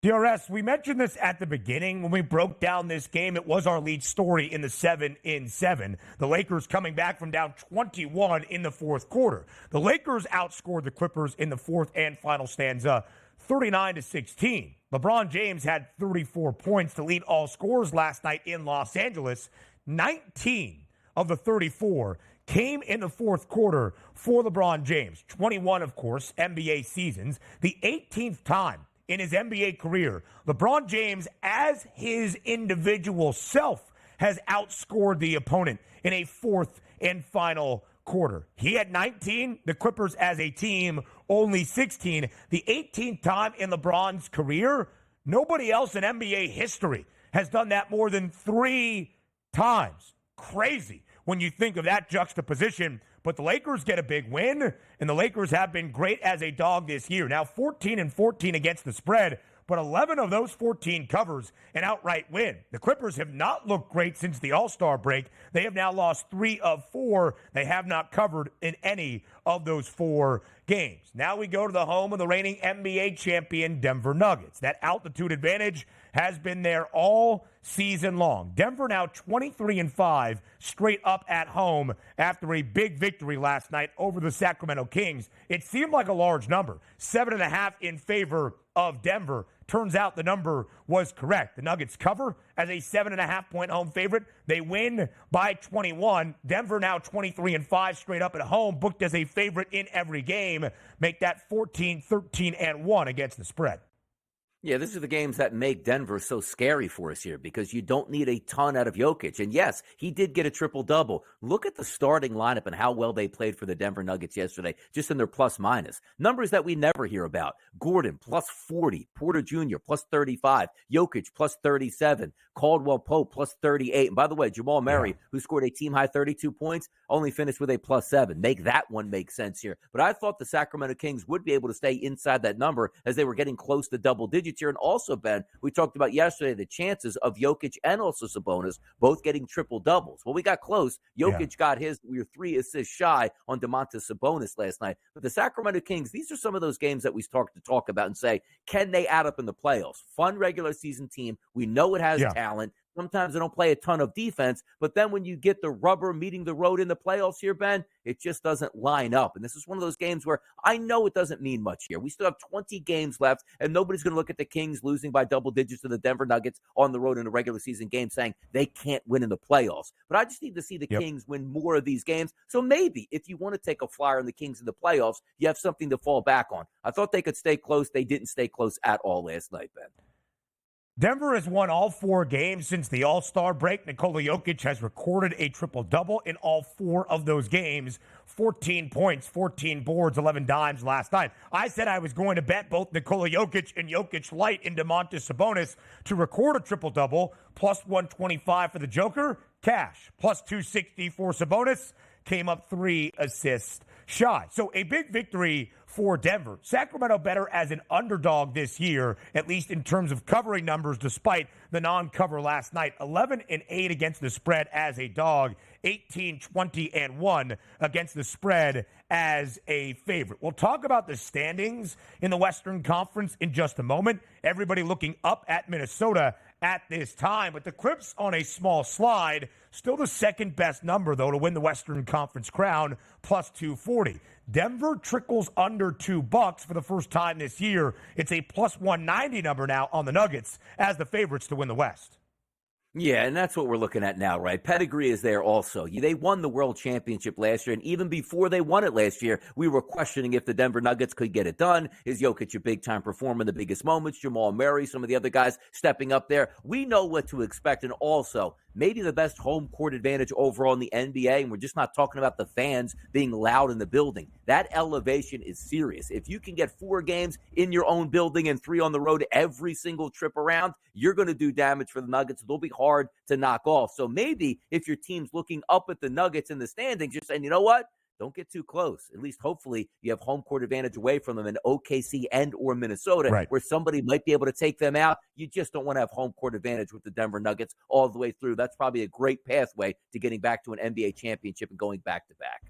DRS, we mentioned this at the beginning when we broke down this game. It was our lead story in the 7-in-7. The Lakers coming back from down 21 in the fourth quarter. The Lakers outscored the Clippers in the fourth and final stanza 39-16. LeBron James had 34 points to lead all scorers last night in Los Angeles. 19 of the 34 came in the fourth quarter for LeBron James. 21, of course, NBA seasons. The 18th time in his NBA career, LeBron James, as his individual self, has outscored the opponent in a fourth and final quarter. He had 19, the Clippers as a team only 16. The 18th time in LeBron's career, nobody else in NBA history has done that more than 3 times. Crazy when you think of that juxtaposition. But the Lakers get a big win, and the Lakers have been great as a dog this year. Now 14-14 against the spread, but 11 of those 14 covers an outright win. The Clippers have not looked great since the All-Star break. They have now lost 3 of 4. They have not covered in any of those 4 games. Now we go to the home of the reigning NBA champion Denver Nuggets. That altitude advantage has been there all season long. Denver now 23-5 straight up at home after a big victory last night over the Sacramento Kings. It seemed like a large number, 7.5 in favor of Denver. Turns out the number was correct. The Nuggets cover as a 7.5-point home favorite. They win by 21. Denver now 23-5 straight up at home, booked as a favorite in every game. Make that 14-13-1 against the spread. Yeah, these are the games that make Denver so scary for us here because you don't need a ton out of Jokic. And yes, he did get a triple-double. Look at the starting lineup and how well they played for the Denver Nuggets yesterday, just in their plus-minus. Numbers that we never hear about. Gordon, plus 40. Porter Jr., plus 35. Jokic, plus 37. Caldwell Pope, plus 38. And by the way, Jamal Murray, who scored a team-high 32 points, only finished with a plus 7. Make that one make sense here. But I thought the Sacramento Kings would be able to stay inside that number as they were getting close to double digits here. And also, Ben, we talked about yesterday the chances of Jokic and also Sabonis both getting triple doubles. Well, we got close. Jokic got his. We were 3 assists shy on Domantas Sabonis last night. But the Sacramento Kings, these are some of those games that we start to talk about and say, can they add up in the playoffs? Fun regular season team. We know it has talent. Sometimes they don't play a ton of defense, but then when you get the rubber meeting the road in the playoffs here, Ben, it just doesn't line up. And this is one of those games where I know it doesn't mean much here. We still have 20 games left, and nobody's going to look at the Kings losing by double digits to the Denver Nuggets on the road in a regular season game saying they can't win in the playoffs. But I just need to see the Kings win more of these games. So maybe if you want to take a flyer on the Kings in the playoffs, you have something to fall back on. I thought they could stay close. They didn't stay close at all last night, Ben. Denver has won all 4 games since the All-Star break. Nikola Jokic has recorded a triple-double in all 4 of those games. 14 points, 14 boards, 11 dimes last night. I said I was going to bet both Nikola Jokic and Jokic Light and Domantas Sabonis to record a triple-double. Plus 125 for the Joker, cash. Plus 260 for Sabonis, came up 3 assists shy. So a big victory for Denver. Sacramento better as an underdog this year, at least in terms of covering numbers, despite the non-cover last night. 11-8 against the spread as a dog, 18-20-1 against the spread as a favorite. We'll talk about the standings in the Western Conference in just a moment. Everybody looking up at Minnesota at this time, but the Crips on a small slide, still the second best number, though, to win the Western Conference crown, plus 240. Denver trickles under $2 for the first time this year. It's a plus 190 number now on the Nuggets as the favorites to win the West. Yeah, and that's what we're looking at now, right? Pedigree is there also. They won the World Championship last year, and even before they won it last year, we were questioning if the Denver Nuggets could get it done. Is Jokic a big-time performer in the biggest moments? Jamal Murray, some of the other guys stepping up there. We know what to expect, and also maybe the best home court advantage overall in the NBA, and we're just not talking about the fans being loud in the building. That elevation is serious. If you can get 4 games in your own building and 3 on the road every single trip around, you're going to do damage for the Nuggets. They'll be hard to knock off. So maybe if your team's looking up at the Nuggets in the standings, you're saying, you know what? Don't get too close. At least hopefully you have home court advantage away from them in OKC and or Minnesota, where somebody might be able to take them out. You just don't want to have home court advantage with the Denver Nuggets all the way through. That's probably a great pathway to getting back to an NBA championship and going back-to-back.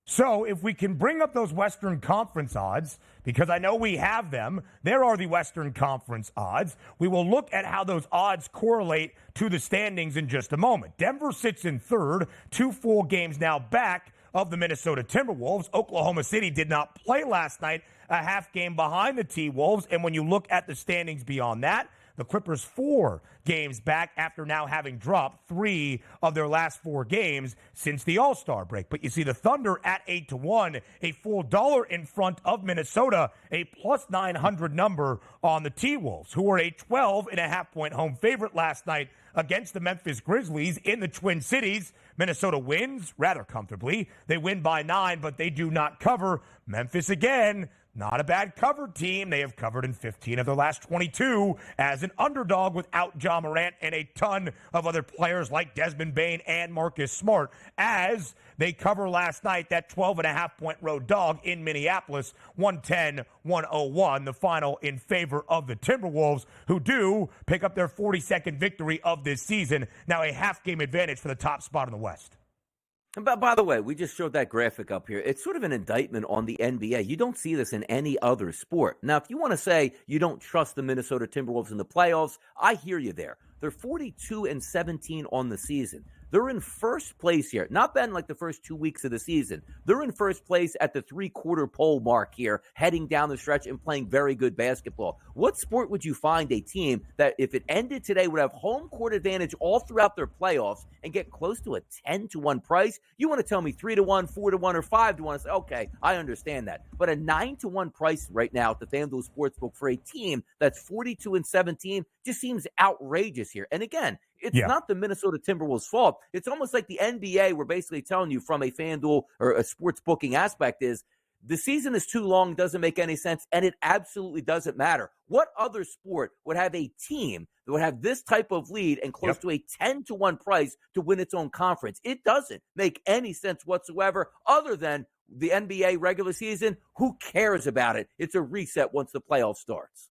So if we can bring up those Western Conference odds, because I know we have them, there are the Western Conference odds. We will look at how those odds correlate to the standings in just a moment. Denver sits in third, 2 full games now back of the Minnesota Timberwolves. Oklahoma City did not play last night, a half game behind the T-Wolves. And when you look at the standings beyond that, the Clippers 4 games back after now having dropped 3 of their last 4 games since the All-Star break. But you see the Thunder at 8-1, a full $1 in front of Minnesota, a plus 900 number on the T-Wolves, who were a 12.5-point home favorite last night against the Memphis Grizzlies in the Twin Cities. Minnesota wins rather comfortably. They win by 9, but they do not cover. Memphis again, not a bad covered team. They have covered in 15 of their last 22 as an underdog without Ja Morant and a ton of other players like Desmond Bane and Marcus Smart, as they cover last night that 12.5-point road dog in Minneapolis, 110-101, the final in favor of the Timberwolves, who do pick up their 42nd victory of this season, now a half-game advantage for the top spot in the West. And by the way, we just showed that graphic up here. It's sort of an indictment on the NBA. You don't see this in any other sport. Now, if you want to say you don't trust the Minnesota Timberwolves in the playoffs, I hear you there. They're 42-17 on the season. They're in first place here. Not been like the first 2 weeks of the season. They're in first place at the 3-quarter pole mark here, heading down the stretch and playing very good basketball. What sport would you find a team that, if it ended today, would have home court advantage all throughout their playoffs and get close to a 10-1 price? You want to tell me 3-1, 4-1, or 5-1? I say, okay, I understand that. But a 9-1 price right now at the FanDuel Sportsbook for a team that's 42-17 just seems outrageous here. And again, it's not the Minnesota Timberwolves' fault. It's almost like the NBA were basically telling you from a FanDuel or a sports booking aspect is the season is too long, doesn't make any sense, and it absolutely doesn't matter. What other sport would have a team that would have this type of lead and close to a 10-1 price to win its own conference? It doesn't make any sense whatsoever other than the NBA regular season. Who cares about it? It's a reset once the playoff starts.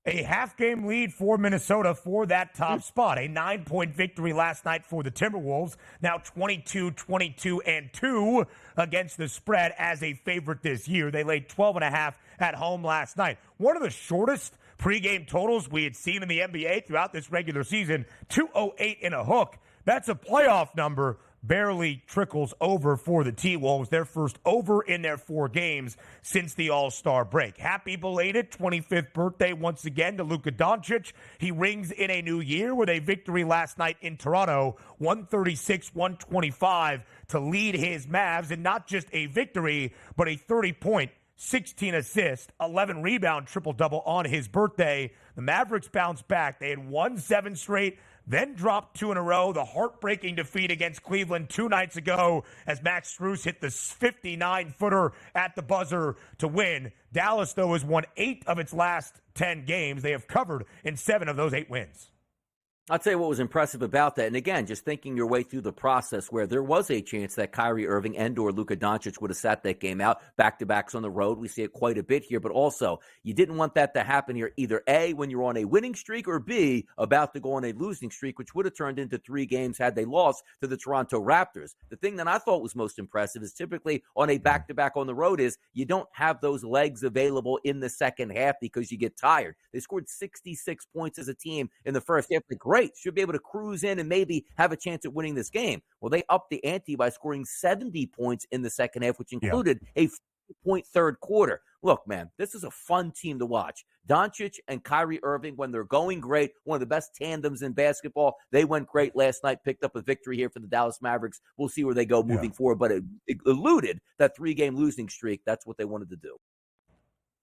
A half-game lead for Minnesota for that top spot. A 9-point victory last night for the Timberwolves. Now 22-22-2 against the spread as a favorite this year. They laid 12.5 at home last night. One of the shortest pregame totals we had seen in the NBA throughout this regular season. 208 in a hook. That's a playoff number. Barely trickles over for the T-Wolves, their first over in their 4 games since the All-Star break. Happy belated 25th birthday once again to Luka Doncic. He rings in a new year with a victory last night in Toronto, 136-125 to lead his Mavs, and not just a victory, but a 30-point, 16 assist, 11 rebound triple-double on his birthday. The Mavericks bounced back. They had won 7 straight, then dropped 2 in a row. The heartbreaking defeat against Cleveland 2 nights ago as Max Strus hit the 59-footer at the buzzer to win. Dallas, though, has won 8 of its last 10 games. They have covered in 7 of those 8 wins. I'll tell you what was impressive about that. And again, just thinking your way through the process where there was a chance that Kyrie Irving and or Luka Doncic would have sat that game out. Back-to-backs on the road. We see it quite a bit here. But also, you didn't want that to happen here either A, when you're on a winning streak, or B, about to go on a losing streak, which would have turned into 3 games had they lost to the Toronto Raptors. The thing that I thought was most impressive is typically on a back-to-back on the road is you don't have those legs available in the second half because you get tired. They scored 66 points as a team in the first half. Great. Should be able to cruise in and maybe have a chance at winning this game. Well, they upped the ante by scoring 70 points in the second half, which included a 40-point third quarter. Look, man, this is a fun team to watch. Doncic and Kyrie Irving, when they're going great, one of the best tandems in basketball. They went great last night, picked up a victory here for the Dallas Mavericks. We'll see where they go moving forward, but it eluded that 3-game losing streak. That's what they wanted to do.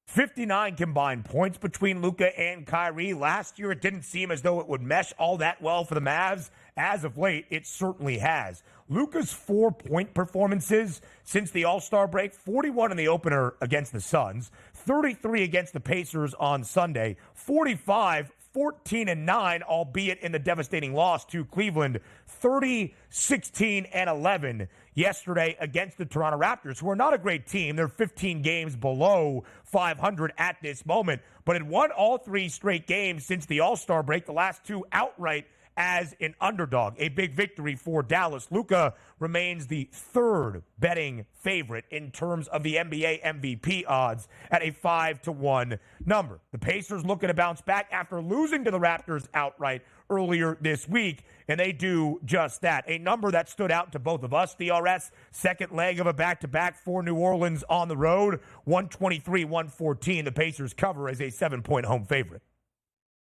59 combined points between Luka and Kyrie. Last year, it didn't seem as though it would mesh all that well for the Mavs. As of late, it certainly has. Luka's 4-point performances since the All-Star break, 41 in the opener against the Suns, 33 against the Pacers on Sunday, 45, 14-9, albeit in the devastating loss to Cleveland, 30, 16, and 11 yesterday against the Toronto Raptors, who are not a great team. They're 15 games below 500 at this moment, but had won all 3 straight games since the All-Star break, the last 2 outright as an underdog. A big victory for Dallas. Luka remains the 3rd betting favorite in terms of the NBA MVP odds at a 5-1 number. The Pacers looking to bounce back after losing to the Raptors outright earlier this week, and they do just that. A number that stood out to both of us, DRS, second leg of a back-to-back for New Orleans on the road, 123-114. The Pacers cover as a 7-point home favorite.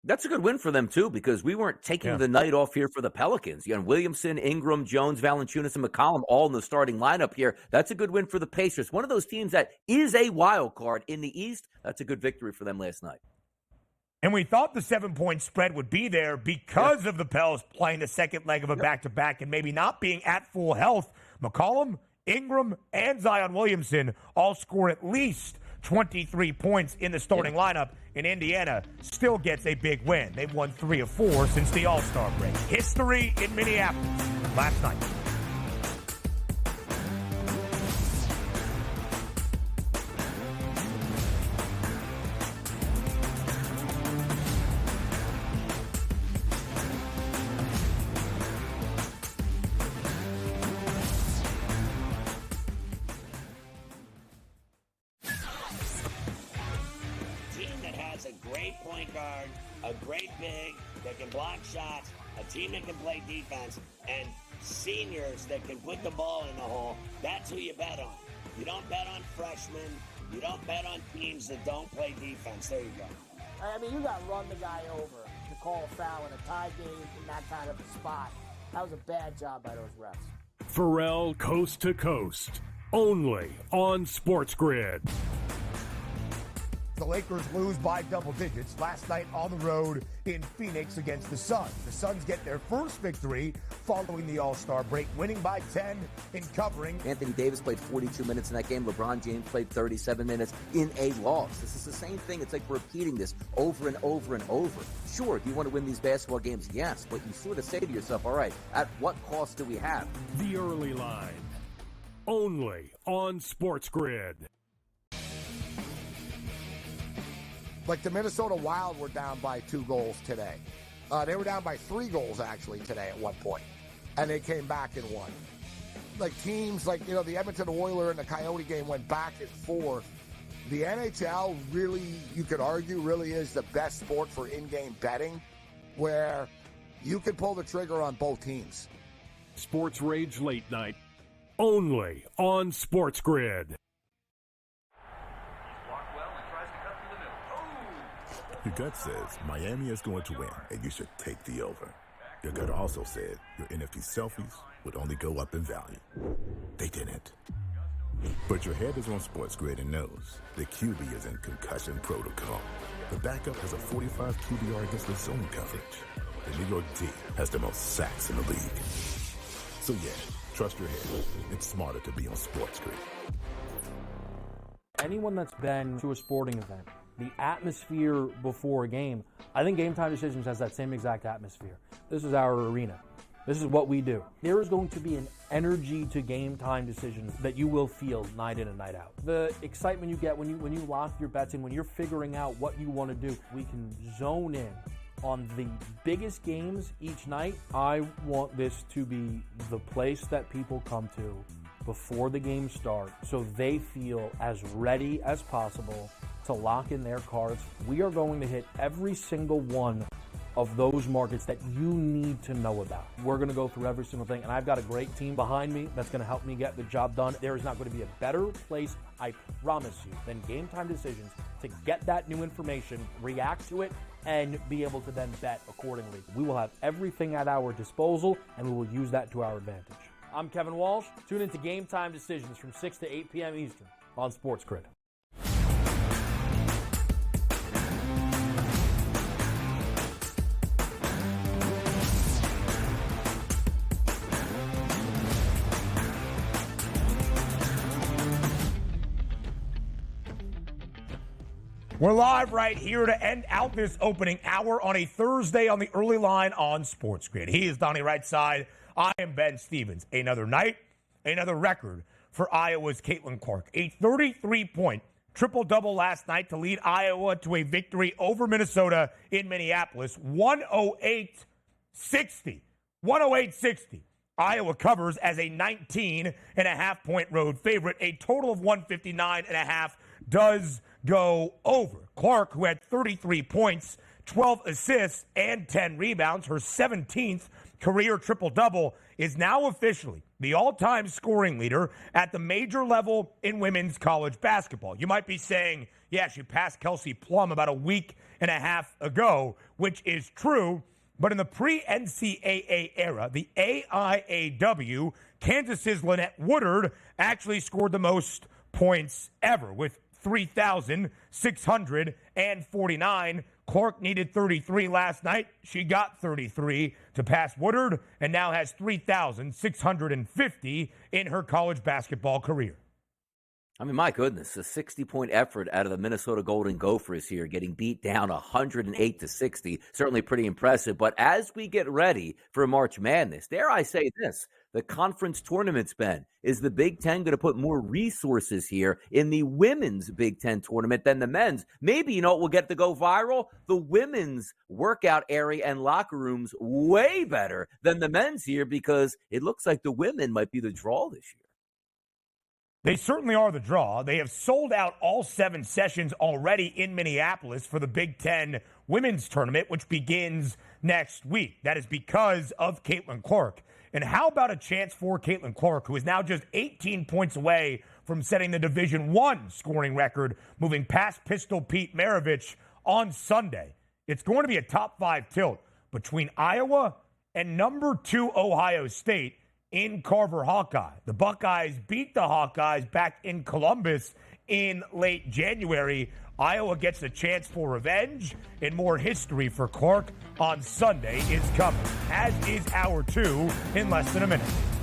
That's a good win for them, too, because we weren't taking the night off here for the Pelicans. You know, Williamson, Ingram, Jones, Valanciunas, and McCollum all in the starting lineup here. That's a good win for the Pacers. One of those teams that is a wild card in the East. That's a good victory for them last night. And we thought the 7-point spread would be there because of the Pels playing the second leg of a back-to-back and maybe not being at full health. McCollum, Ingram, and Zion Williamson all score at least 23 points in the starting lineup, and Indiana still gets a big win. They've won 3 of 4 since the All-Star break. History in Minneapolis last night. A great big that can block shots, a team that can play defense, and seniors that can put the ball in the hole, that's who you bet on. You don't bet on freshmen. You don't bet on teams that don't play defense. There you go. I mean, you got to run the guy over to call a foul in a tie game in that kind of a spot. That was a bad job by those refs. Pharrell Coast to Coast, only on SportsGrid. The Lakers lose by double digits last night on the road in Phoenix against the Suns. The Suns get their first victory following the All-Star break, winning by 10 in covering. Anthony Davis played 42 minutes in that game. LeBron James played 37 minutes in a loss. This is the same thing. It's like repeating this over and over and over. Sure, do you want to win these basketball games? Yes, but you sort of say to yourself, all right, at what cost do we have? The Early Line, only on SportsGrid. Like the Minnesota Wild were down by 2 goals today. They were down by 3 goals, actually, today at one point. And they came back and won. Like teams like, the Edmonton Oilers and the Coyote game went back and forth. The NHL really, you could argue, really is the best sport for in-game betting, where you can pull the trigger on both teams. Sports Rage Late Night, only on SportsGrid. Your gut says Miami is going to win, and you should take the over. Your gut also said your NFT selfies would only go up in value. They didn't. But your head is on SportsGrid and knows the QB is in concussion protocol. The backup has a 45 QBR against the zone coverage. The New York D has the most sacks in the league. So yeah, trust your head. It's smarter to be on SportsGrid. Anyone that's been to a sporting event, the atmosphere before a game, I think Game Time Decisions has that same exact atmosphere. This is our arena. This is what we do. There is going to be an energy to Game Time Decisions that you will feel night in and night out. The excitement you get when you lock your bets in, when you're figuring out what you want to do, we can zone in on the biggest games each night. I want this to be the place that people come to before the game starts so they feel as ready as possible to lock in their cards. We are going to hit every single one of those markets that you need to know about. We're going to go through every single thing, and I've got a great team behind me that's going to help me get the job done. There is not going to be a better place, I promise you, than Game Time Decisions to get that new information, react to it, and be able to then bet accordingly. We will have everything at our disposal, and we will use that to our advantage. I'm Kevin Walsh. Tune into Game Time Decisions from 6 to 8 p.m. Eastern on SportsGrid. We're live right here to end out this opening hour on a Thursday on the Early Line on SportsGrid. He is Donnie Rightside. I am Ben Stevens. Another night, another record for Iowa's Caitlin Clark. A 33-point triple-double last night to lead Iowa to a victory over Minnesota in Minneapolis. 108-60. 108-60. Iowa covers as a 19.5-point road favorite. A total of 159.5 does go over. Clark, who had 33 points, 12 assists, and 10 rebounds, her 17th career triple-double, is now officially the all-time scoring leader at the major level in women's college basketball. You might be saying, yeah, she passed Kelsey Plum about a week and a half ago, which is true, but in the pre-NCAA era, the AIAW, Kansas's Lynette Woodard actually scored the most points ever with 3,649. Clark needed 33 last night. She got 33 to pass Woodard and now has 3,650 in her college basketball career. I mean, my goodness, a 60-point effort out of the Minnesota Golden Gophers here, getting beat down 108-60. Certainly pretty impressive. But as we get ready for March Madness, dare I say this, the conference tournaments, Ben, is the Big Ten going to put more resources here in the women's Big Ten tournament than the men's? Maybe, you know what will get to go viral? The women's workout area and locker rooms way better than the men's here, because it looks like the women might be the draw this year. They certainly are the draw. They have sold out all 7 sessions already in Minneapolis for the Big Ten women's tournament, which begins next week. That is because of Caitlin Clark. And how about a chance for Caitlin Clark, who is now just 18 points away from setting the Division I scoring record, moving past Pistol Pete Maravich on Sunday. It's going to be a top 5 tilt between Iowa and number 2 Ohio State in Carver Hawkeye. The Buckeyes beat the Hawkeyes back in Columbus in late January. Iowa gets a chance for revenge, and more history for Clark on Sunday is coming, as is Hour 2 in less than a minute.